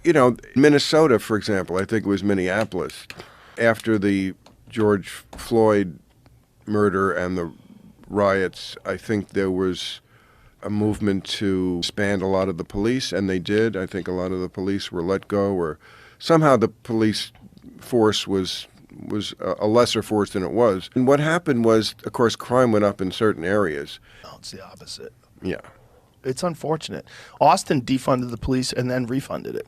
you know, Minnesota, for example, I think it was Minneapolis, after the George Floyd murder and the riots, I think there was a movement to expand a lot of the police, and they did. I think a lot of the police were let go, or somehow the police force was a lesser force than it was. And what happened was, of course, crime went up in certain areas. No, it's the opposite. Yeah. It's unfortunate. Austin defunded the police and then refunded it.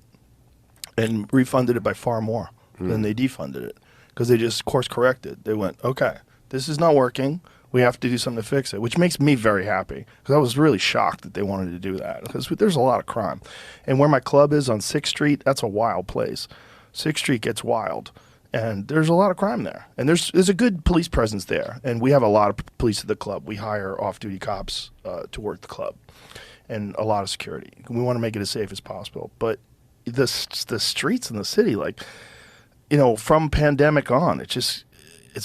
And refunded it by far more than they defunded it. Because they just course corrected. They went, okay, this is not working. We have to do something to fix it, which makes me very happy. Because I was really shocked that they wanted to do that. Because there's a lot of crime. And where my club is on 6th Street, that's a wild place. 6th Street gets wild. And there's a lot of crime there. And there's a good police presence there. And we have a lot of police at the club. We hire off-duty cops to work the club. And a lot of security. We want to make it as safe as possible. But the streets in the city, like, you know, from pandemic on, it's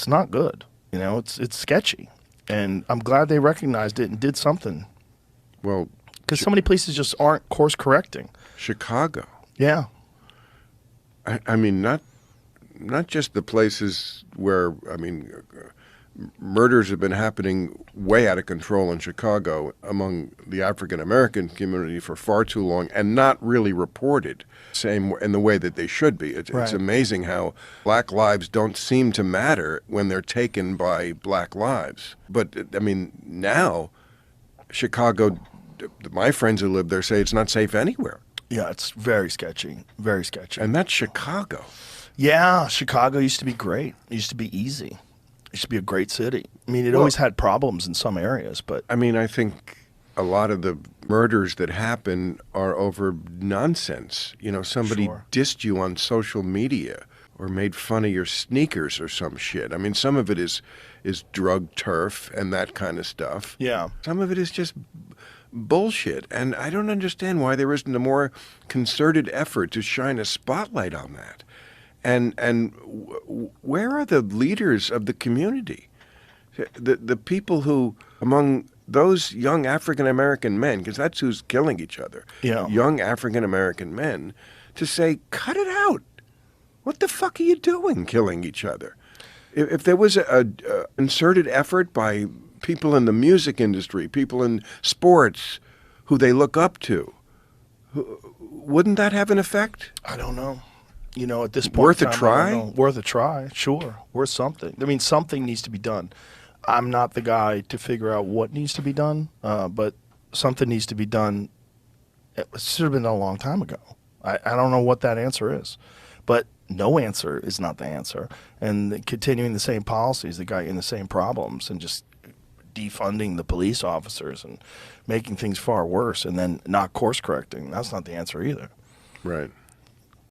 not good. You know, it's sketchy. And I'm glad they recognized it and did something. Well, because so many places just aren't course correcting. Chicago. Yeah. I mean, not just the places where, I mean, murders have been happening way out of control in Chicago among the African-American community for far too long and not really reported same in the way that they should be. It's amazing how black lives don't seem to matter when they're taken by black lives. But, I mean, now Chicago, my friends who live there say it's not safe anywhere. Yeah, it's very sketchy, very sketchy. And that's Chicago. Yeah, Chicago used to be great. It used to be easy. It used to be a great city. I mean, it always had problems in some areas, but... I mean, I think a lot of the murders that happen are over nonsense. You know, somebody dissed you on social media or made fun of your sneakers or some shit. I mean, some of it is drug turf and that kind of stuff. Yeah. Some of it is just bullshit. And I don't understand why there isn't a more concerted effort to shine a spotlight on that. And where are the leaders of the community? The people who, among those young African-American men, because that's who's killing each other, young African-American men, to say, cut it out. What the fuck are you doing killing each other? If there was a concerted effort by people in the music industry, people in sports who they look up to, wouldn't that have an effect? I don't know. You know, at this point, worth a try? Worth a try, sure. Worth something. I mean, something needs to be done. I'm not the guy to figure out what needs to be done, but something needs to be done. It should have been done a long time ago. I don't know what that answer is, but no answer is not the answer. And continuing the same policies that got you in the same problems and just defunding the police officers and making things far worse and then not course correcting, that's not the answer either. Right.